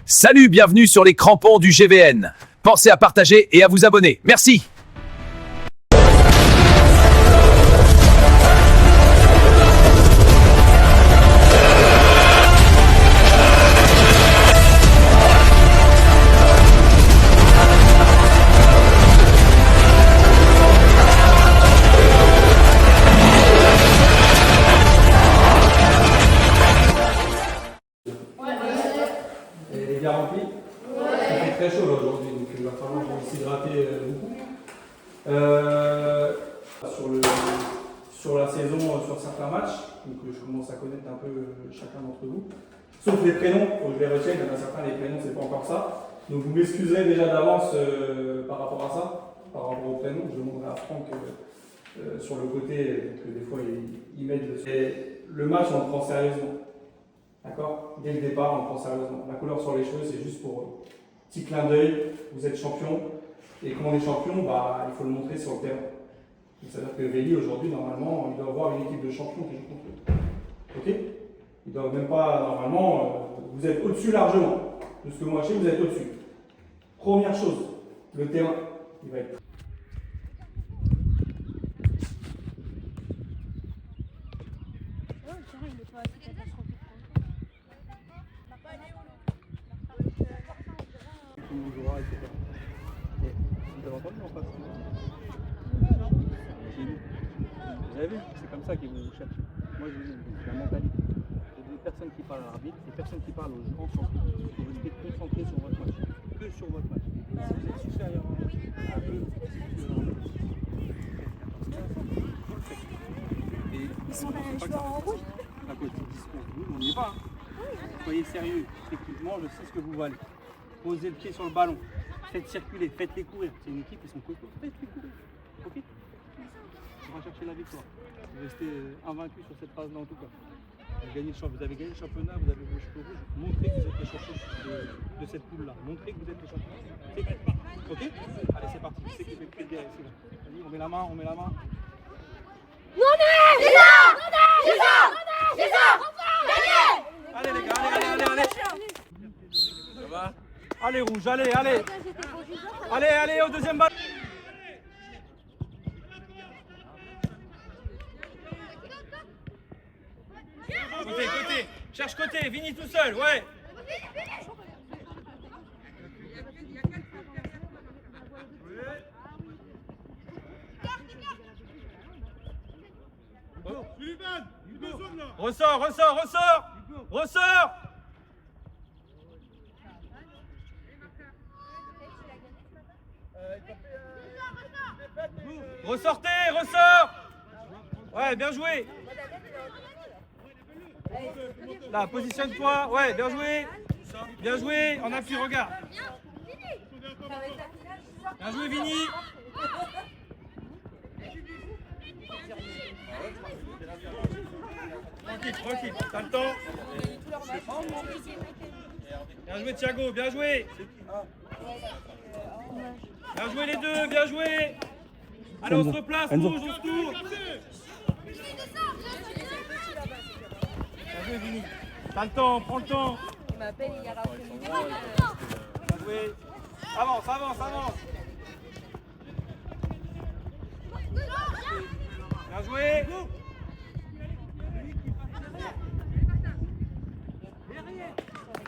Salut, bienvenue sur les crampons du GVN. Pensez à partager et à vous abonner. Merci. Elle est bien remplie. Il fait très chaud là aujourd'hui, donc il va falloir s'hydrater beaucoup. Sur la saison, sur certains matchs, donc je commence à connaître un peu chacun d'entre vous. Sauf les prénoms, faut que je les retienne, il y en a certains, les prénoms, c'est pas encore ça. Donc vous m'excuserez déjà d'avance par rapport à ça, par rapport aux prénoms. Je demanderai à Franck sur le côté, que des fois il m'aide dessus. Et le match, on le prend sérieusement. D'accord? Dès le départ, on le prend sérieusement. La couleur sur les cheveux, c'est juste pour petit clin d'œil. Vous êtes champion. Et quand on est champion, il faut le montrer sur le terrain. C'est-à-dire que Véli, aujourd'hui, normalement, il doit avoir une équipe de champions qui joue contre eux. Ok? Il doit même pas, normalement, vous êtes au-dessus largement. De ce que moi je sais, vous êtes au-dessus. Première chose, le terrain, il va être. Vous avez entendu en face? Vous avez vu? C'est comme ça qu'ils vont vous chercher. Moi, j'ai la mentalité. Il y a des personnes qui parlent à l'arbitre, des personnes qui parlent aux gens ensemble. Vous restez concentrés sur votre match. Que sur votre match. Si vous êtes supérieur à eux, ils sont là, je vois en rouge. À côté du discours, nous, on n'y est pas. Soyez sérieux. Techniquement, je sais ce que vous valez. Posez le pied sur le ballon. Faites circuler, faites-les courir. C'est une équipe, ils sont cocos. Faites-les courir. Ok? On va chercher la victoire. Vous restez invaincu sur cette phase-là en tout cas. Vous avez gagné le championnat, vous avez vos cheveux rouges. Montrez que vous êtes les champions de cette poule-là. Montrez que vous êtes les champions. Ok? Allez, c'est parti. C'est qui fait le pied derrière ici. Vas-y, on met la main, on met la main. Allez les gars, allez. Ça va? Allez rouge, allez. Allez, au deuxième ballon. Côté. Cherche côté, Vini tout seul, ouais. Ressort. Ressort. Ouais, bien joué. Là, positionne-toi. Ouais, bien joué. En appui, regarde. Bien joué, Vini. Tranquille. T'as le temps. Bien joué, Thiago. Bien joué. Bien joué les deux. Bien joué. Allez, on se replace. Rouge, on se tourne. Bien joué, Vini. T'as le temps, prends le temps. Il m'appelle hier après-midi. Bien joué. Avance. Bien joué.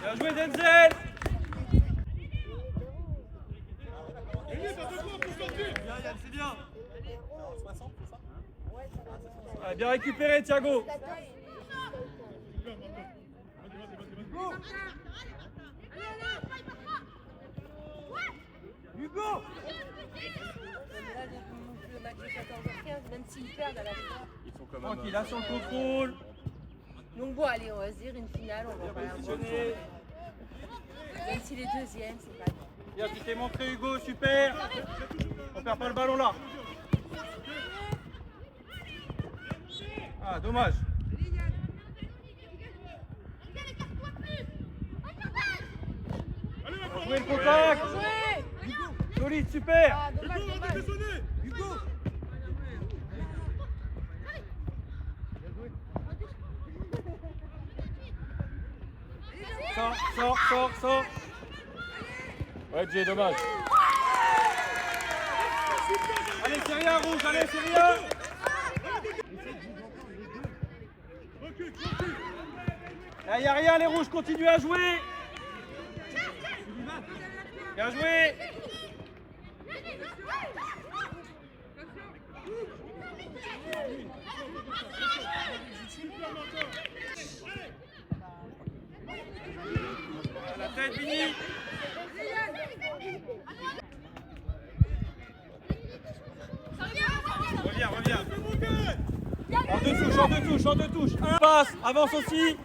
Bien joué, Denzel. C'est bien. Ouais, bien récupéré, Thiago. Hugo. Le match de 14h15, même s'ils perdent à la fin. Ils sont quand même tranquille, là sur le contrôle. Donc bon, allez, on va se dire une finale, on va pas la voir. Même si les deuxièmes, c'est pas grave. Bien, tu t'es montré Hugo, super. On perd pas le ballon là. Ah, dommage. Jouer le contact. Solide, super. Ah, dommage. Hugo. Sors. Ouais, Jay, dommage. Allez, c'est rien, rouge, allez, c'est rien. Là, y a rien, les rouges, continuez à jouer. Bien joué. La tête, Vini. Reviens, reviens. En deux touches, en deux touches, en deux touches. Un passe, avance aussi.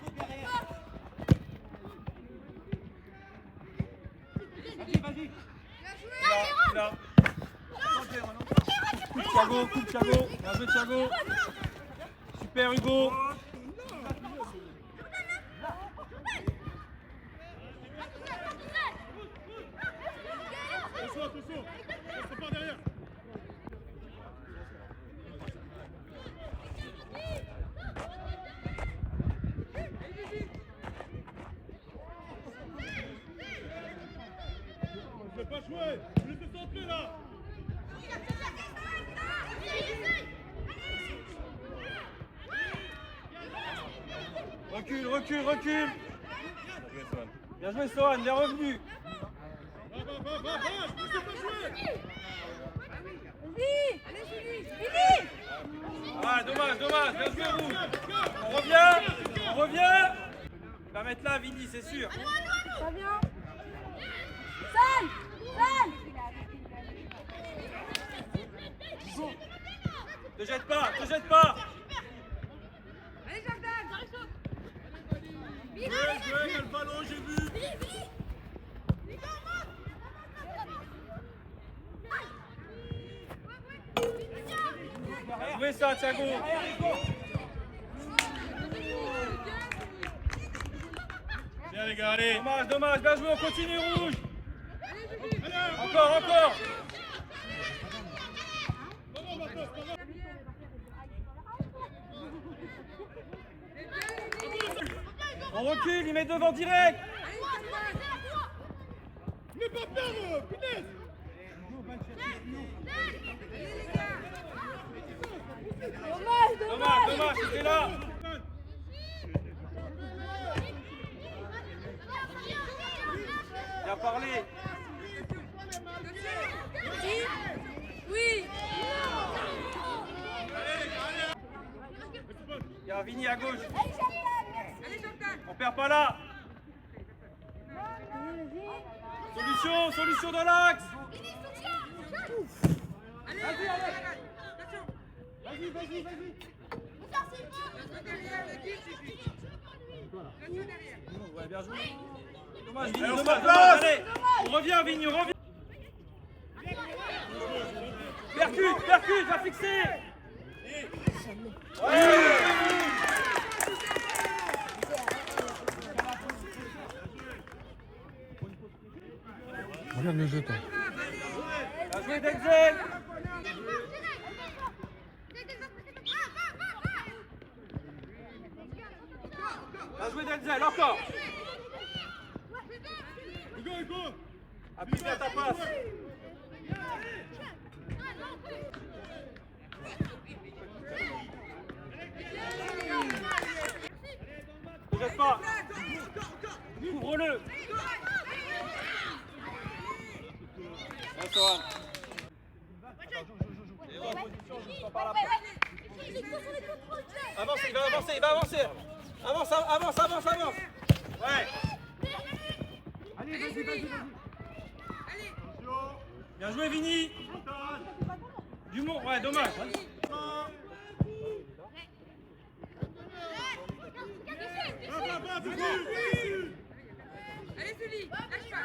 Là. Coupe Thiago, coupe Thiago. Bien joué Thiago. Super Hugo. Recule, recule, recule. Bien joué Sohan, bien revenu. Ah, dommage, dommage, bien joué rouge. On revient, on revient. Il va mettre là Vini, c'est sûr. Ça vient. Sale. Te jette pas, te jette pas. Allez, Jordan. Ouais, il y a le ballon, j'ai vu. Bien joué ça, Thiago. Bien les gars, allez. Dommage, dommage, bien joué, on continue rouge. Encore, encore. On recule, il met devant direct. Ne pas perdre, punaise. Dommage, dommage, c'était là. Bien parlé. Oui. Il y a Vini à gauche. On perd pas là. Solution, solution dans l'axe. Ouais, bien joué. Dommage, Vini, dommage, dommage. Allez, on revient, Vini, on revient. Percute, percute, va fixer. Regarde le jeton. Bien joué, Denzel. Bien joué, Denzel, encore. Appuie bien ta passe. Ne jette pas. Couvre-le. Bien, Sohan. Avance, il va avancer, il va avancer. Avance, avance, avance, avance. Ouais. Allez, vas-y, vas-y, vas-y. Bien joué, Vini. Dumont, ouais, dommage. Allez, Sully, lâche pas.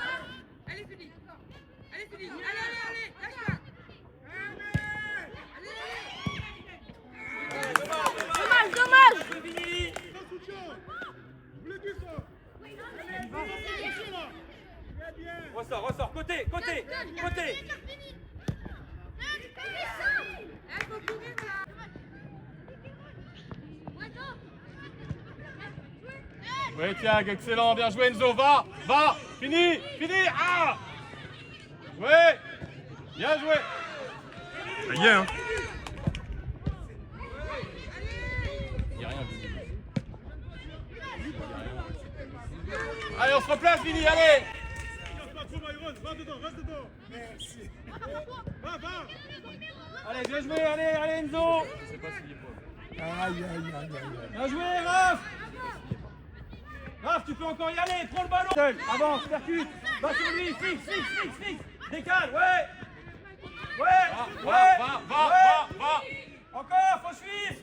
Allez, Sully. Allez, Sully. Allez, lâche pas. Dommage, dommage. Vini. Ressort, ressort, côté, côté, côté. Ouais, Thiago, excellent, bien joué Enzo, va, fini, fini, ah. Joué. Bien joué. Ça y est, hein. Allez, on se replace, Vini, allez. Allez, bien joué, allez Enzo. Bien joué, Raph. Raph, tu peux encore y aller, prends le ballon. Seul, avance, percute, va sur lui, fixe. Décale, ouais. Va. Encore, faut suivre.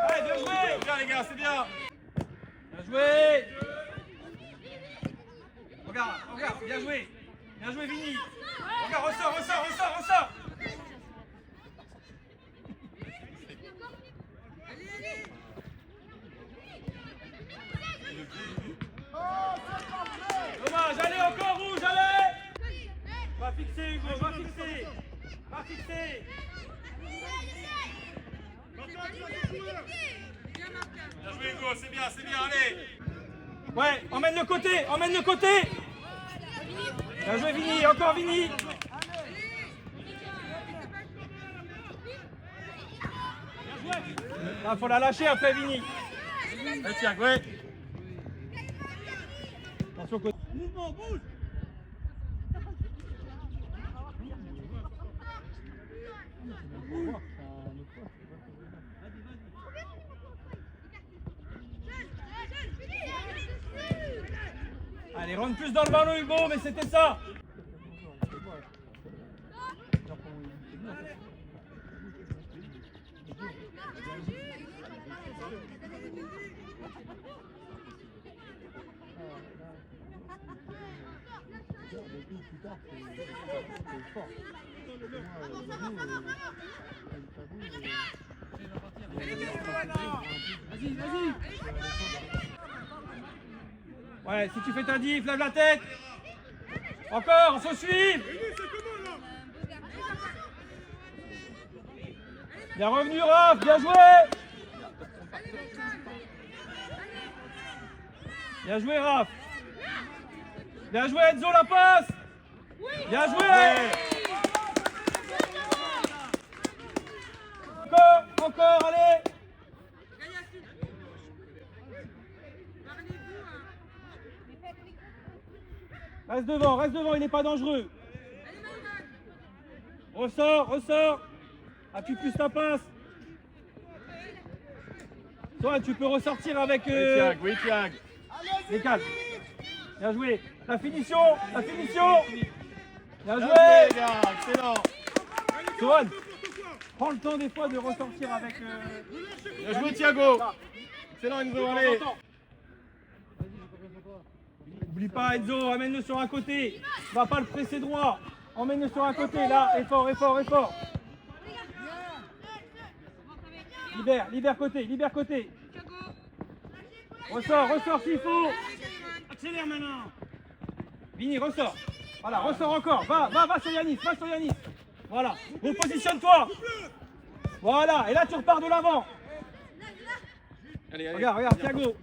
Allez, bien joué. C'est bien, les gars, c'est bien. Bien joué. Regarde, bien joué. Bien joué, Vini. Regarde, ressort. Dommage, allez, encore rouge, allez. Va fixer, Hugo, va fixer. Bien joué, Hugo, c'est bien, allez. Ouais, emmène le côté. Bien joué, Vini, encore Vini. Là, faut la lâcher après, Vini. Allez, tiens, ouais. Attention au côté. Mouvement, bouge. Allez, rentre plus dans le ballon, Hugo, mais c'était ça. Ouais, si tu fais ta diff, lève la tête. Encore, faut suivre. Bien revenu, Raph, bien joué. Bien joué, Raph. Bien joué, Enzo, la passe. Bien joué. Encore, allez. Reste devant, il n'est pas dangereux. Ressort. Appuie plus ta passe. Toi, tu peux ressortir avec... Oui, Thiag. Décale. Bien joué. La finition. Bien joué. Les gars, excellent. Sohan, prends le temps des fois de ressortir avec... Bien joué, Thiago. Excellent, Enzo, allez. N'oublie pas, Enzo, amène-le sur un côté. Va pas le presser droit. Emmène-le sur un côté, là. Effort. Libère côté. Ressort s'il faut. Accélère maintenant. Vini, ressort. Voilà, ressort encore. Va sur Yanis. Voilà. Repositionne-toi. Voilà. Et là, tu repars de l'avant. Allez. Regarde, Thiago.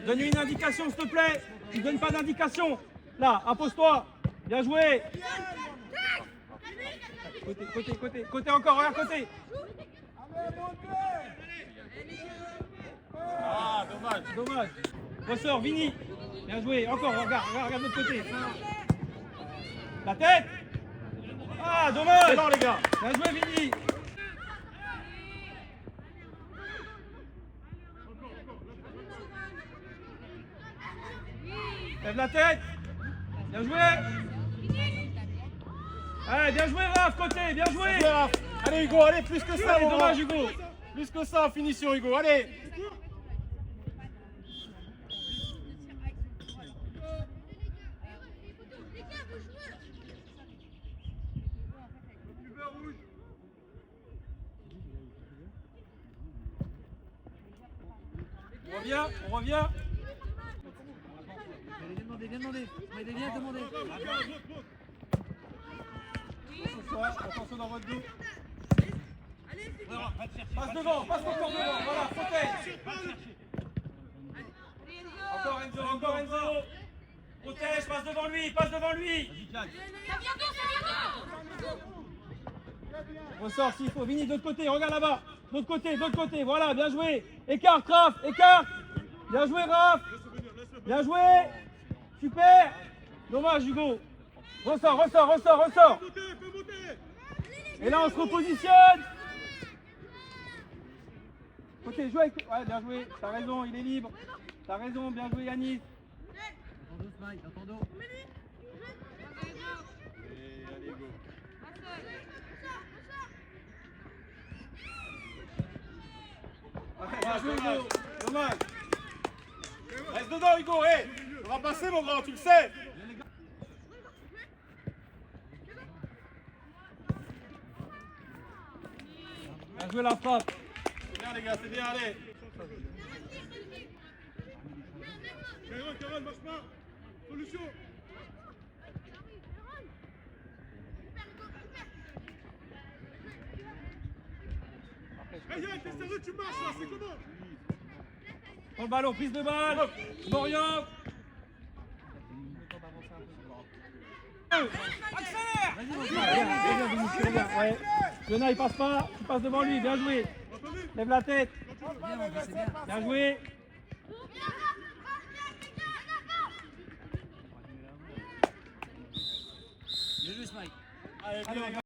Donne-lui une indication, s'il te plaît. Tu ne donnes pas d'indication. Là, impose-toi. Bien joué. Côté encore, regarde côté. Ah, Dommage. Ressort, Vini. Bien joué. Encore, regarde l'autre côté. La tête. Ah, dommage. Excellent, les gars. Bien joué, Vini. Lève la tête. Bien joué. Allez, bien joué, Raph, côté. Bien joué. Allez, Hugo, allez, plus que ça. Allez, dommage, Hugo. Plus que ça en finition, Hugo, allez. On revient. Viens demander. Attention dans votre dos. Passe devant, passe encore devant. Voilà, protège. Encore Enzo. Protège, passe devant lui, passe devant lui. Ressort s'il faut, Vini, de l'autre côté, regarde là-bas. De l'autre côté, voilà, bien joué. Écarte, Raph, écarte. Bien joué, Raph. Bien joué. Super. Dommage, Hugo. Ressort. Et là, on se repositionne. Côté, joue avec... Ouais, bien joué. T'as raison, il est libre. T'as raison, bien joué, Yanis. Dans ton dos, Smile, dans ton dos. Allez, go. Bien joué, Hugo. Dommage. Reste dedans, Hugo, hé. On va passer, mon grand, tu le sais. Bien joué, la frappe. C'est bien, les gars, c'est bien, allez. Caron, marche pas. Solution. Hey, Yann, t'es sérieux, tu marches là, c'est comment? Prends le ballon, prise de balle. Je m'oriente. Accélère. Ouais. Jonah, il passe pas. Tu passes devant lui. Bien joué. Lève la tête. C'est bien. Bien joué. Bien joué, Smile. Allez,